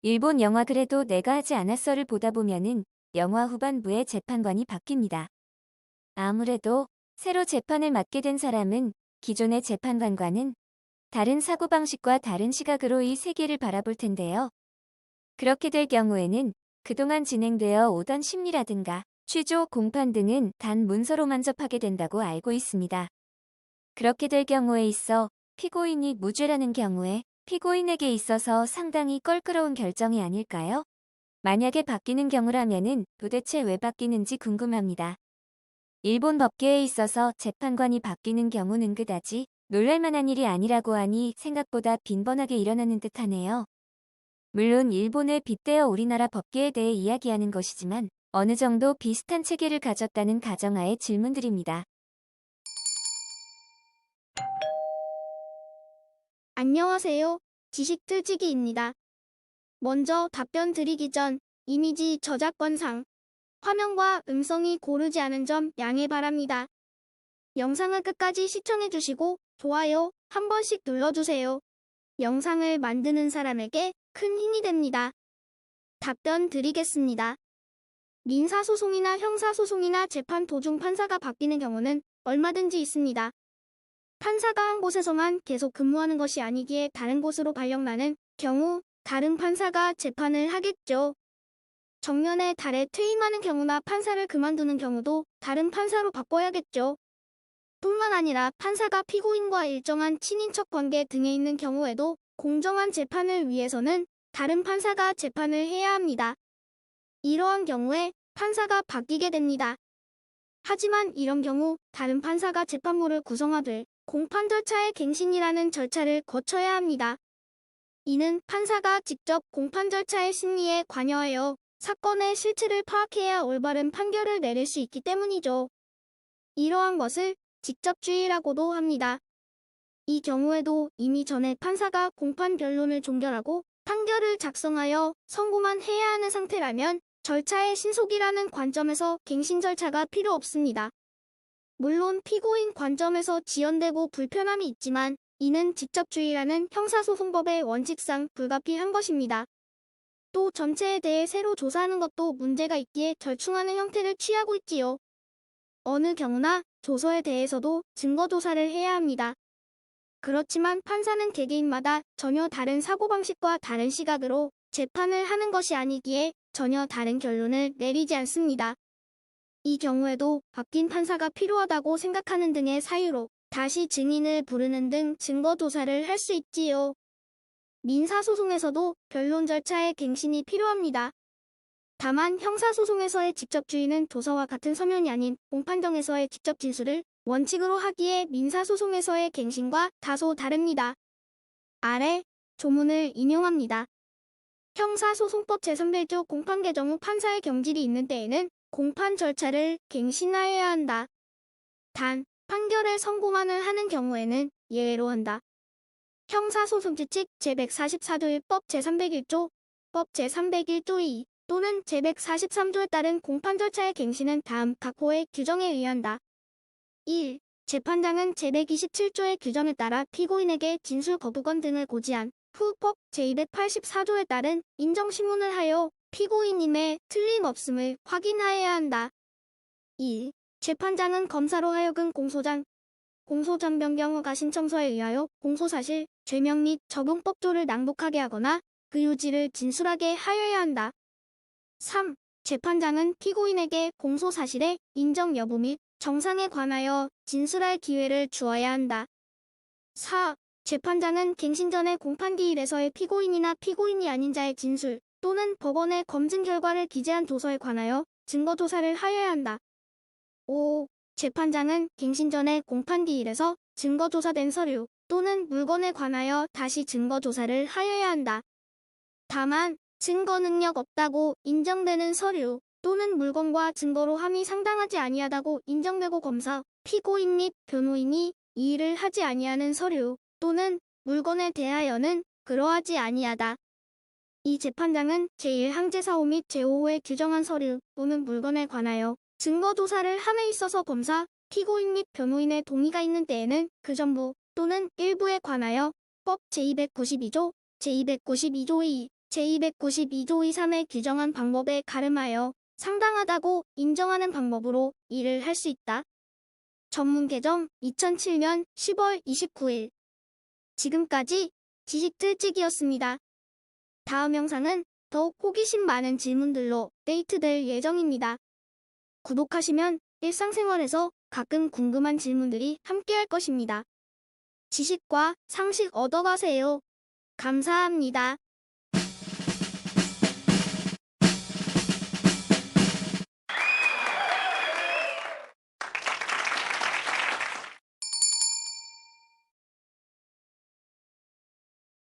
일본 영화 그래도 내가 하지 않았어를 보다 보면은 영화 후반부에 재판관이 바뀝니다. 아무래도 새로 재판을 맡게 된 사람은 기존의 재판관과는 다른 사고방식과 다른 시각으로 이 세계를 바라볼 텐데요. 그렇게 될 경우에는 그동안 진행되어 오던 심리라든가 취조, 공판 등은 단 문서로만 접하게 된다고 알고 있습니다. 그렇게 될 경우에 있어 피고인이 무죄라는 경우에 피고인에게 있어서 상당히 껄끄러운 결정이 아닐까요? 만약에 바뀌는 경우라면은 도대체 왜 바뀌는지 궁금합니다. 일본 법계에 있어서 재판관이 바뀌는 경우는 그다지 놀랄만한 일이 아니라고 하니 생각보다 빈번하게 일어나는 듯하네요. 물론 일본에 빗대어 우리나라 법계에 대해 이야기하는 것이지만 어느 정도 비슷한 체계를 가졌다는 가정하에 질문드립니다. 안녕하세요. 지식틀치기입니다. 먼저 답변 드리기 전 이미지 저작권상 화면과 음성이 고르지 않은 점 양해 바랍니다. 영상을 끝까지 시청해주시고 좋아요 한 번씩 눌러주세요. 영상을 만드는 사람에게 큰 힘이 됩니다. 답변 드리겠습니다. 민사소송이나 형사소송이나 재판 도중 판사가 바뀌는 경우는 얼마든지 있습니다. 판사가 한 곳에서만 계속 근무하는 것이 아니기에 다른 곳으로 발령나는 경우 다른 판사가 재판을 하겠죠. 정년에 달해 퇴임하는 경우나 판사를 그만두는 경우도 다른 판사로 바꿔야겠죠. 뿐만 아니라 판사가 피고인과 일정한 친인척 관계 등에 있는 경우에도 공정한 재판을 위해서는 다른 판사가 재판을 해야 합니다. 이러한 경우에 판사가 바뀌게 됩니다. 하지만 이런 경우 다른 판사가 재판부를 구성하되 공판 절차의 갱신이라는 절차를 거쳐야 합니다. 이는 판사가 직접 공판 절차의 심리에 관여하여 사건의 실체를 파악해야 올바른 판결을 내릴 수 있기 때문이죠. 이러한 것을 직접주의라고도 합니다. 이 경우에도 이미 전에 판사가 공판 변론을 종결하고 판결을 작성하여 선고만 해야 하는 상태라면 절차의 신속이라는 관점에서 갱신 절차가 필요 없습니다. 물론 피고인 관점에서 지연되고 불편함이 있지만 이는 직접주의라는 형사소송법의 원칙상 불가피한 것입니다. 또 전체에 대해 새로 조사하는 것도 문제가 있기에 절충하는 형태를 취하고 있지요. 어느 경우나 조서에 대해서도 증거조사를 해야 합니다. 그렇지만 판사는 개개인마다 전혀 다른 사고방식과 다른 시각으로 재판을 하는 것이 아니기에 전혀 다른 결론을 내리지 않습니다. 이 경우에도 바뀐 판사가 필요하다고 생각하는 등의 사유로 다시 증인을 부르는 등 증거조사를 할 수 있지요. 민사소송에서도 변론 절차의 갱신이 필요합니다. 다만 형사소송에서의 직접주의는 도서와 같은 서면이 아닌 공판정에서의 직접 진술을 원칙으로 하기에 민사소송에서의 갱신과 다소 다릅니다. 아래 조문을 인용합니다. 형사소송법 제301조 공판 개정 후 판사의 경질이 있는 때에는 공판 절차를 갱신하여야 한다. 단, 판결의 선고만을 하는 경우에는 예외로 한다. 형사소송규칙 제144조 1법 제301조, 법 제301조 2 또는 제143조에 따른 공판 절차의 갱신은 다음 각 호의 규정에 의한다. 1. 재판장은 제127조의 규정에 따라 피고인에게 진술 거부권 등을 고지한 후 법 제284조에 따른 인정신문을 하여 피고인임에 틀림없음을 확인하여야 한다. 2. 재판장은 검사로 하여금 공소장 변경 허가 신청서에 의하여 공소사실, 죄명 및 적용법조를 낭독하게 하거나 그 요지를 진술하게 하여야 한다. 3. 재판장은 피고인에게 공소사실의 인정 여부 및 정상에 관하여 진술할 기회를 주어야 한다. 4. 재판장은 갱신 전의 공판기일에서의 피고인이나 피고인이 아닌 자의 진술 또는 법원의 검증 결과를 기재한 도서에 관하여 증거조사를 하여야 한다. 5. 재판장은 갱신 전의 공판기일에서 증거조사된 서류 또는 물건에 관하여 다시 증거조사를 하여야 한다. 다만 증거 능력 없다고 인정되는 서류 또는 물건과 증거로 함이 상당하지 아니하다고 인정되고 검사, 피고인 및 변호인이 이의를 하지 아니하는 서류 또는 물건에 대하여는 그러하지 아니하다. 이 재판장은 제1항제사호 및 제5호에 규정한 서류 또는 물건에 관하여 증거조사를 함에 있어서 검사, 피고인 및 변호인의 동의가 있는 때에는 그 전부 또는 일부에 관하여 법 제292조, 제292조 2, 제292조 이3에 규정한 방법에 가름하여 상당하다고 인정하는 방법으로 일을 할 수 있다. 전문 개정 2007년 10월 29일. 지금까지 지식틀찌기였습니다. 다음 영상은 더욱 호기심 많은 질문들로 업데이트될 예정입니다. 구독하시면 일상생활에서 가끔 궁금한 질문들이 함께할 것입니다. 지식과 상식 얻어가세요. 감사합니다.